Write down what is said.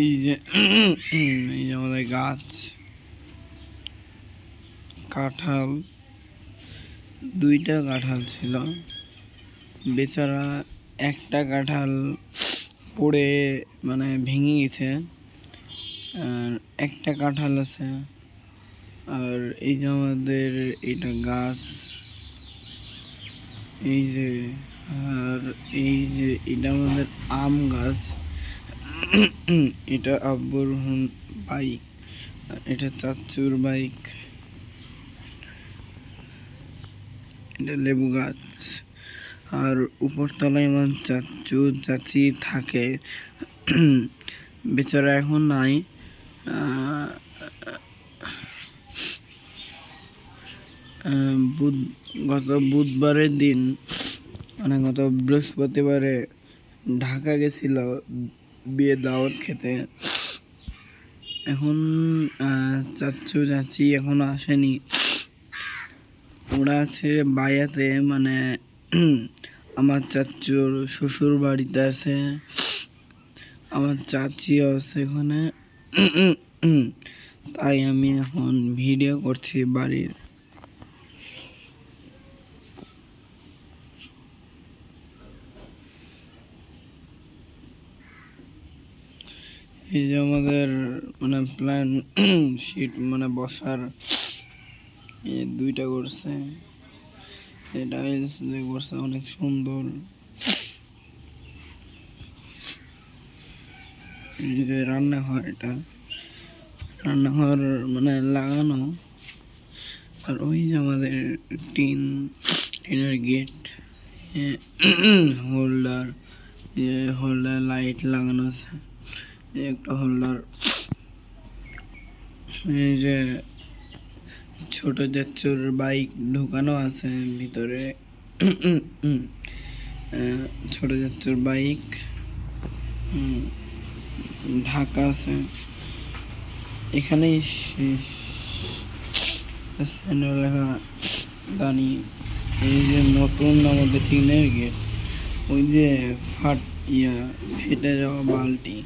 এই যে এই যে আমাদের গাছ কাঁঠাল, 2টা কাঁঠাল ছিল, বেচারা একটা কাঁঠাল পড়ে মানে ভেঙে গেছে, আর একটা কাঁঠাল আছে। আর এই যে আমাদের এটা গাছ, এই যে, আর এই যে এটা আমাদের আম গাছ, এটা আব্বুর বাইক, এটা চাচুর বাইক, এটা লেবু গাছ। আর উপরতলায় আমার চাচু চাচি থাকে, বেচারা এখন নাই। গত বুধবারের দিন, মানে গত বৃহস্পতিবারে ঢাকা গেছিল বিয়ে দাওয়াত খেতে। এখন চাচু চাচি এখনো আসেনি, ওরা আছে বায়াতে, মানে আমার চাচুর শ্বশুর বাড়িতে আছে, আমার চাচিও আছে এখানে। তাই আমি এখন ভিডিও করছি বাড়ির। এই যে আমাদের মানে প্ল্যান শিট, মানে বসার 2টা করছে, টাইলস যে করছে অনেক সুন্দর। এই যে রান্নাঘর, এটা রান্নাঘর মানে লাগানো। আর ওই যে আমাদের টিনের গেট, হোল্ডার, হোল্ডার লাইট লাগানো আছে, একটা হোল্ডার। এই যে ছোট চাচুর বাইক ঢুকানো আছে ভিতরে, ছোট চাচুর বাইক ঢাকা আছে। এখানেই লেখা দানি। এই যে নতুন আমাদের টিনের গেট, ওই যে ফেটে যাওয়া বালতি।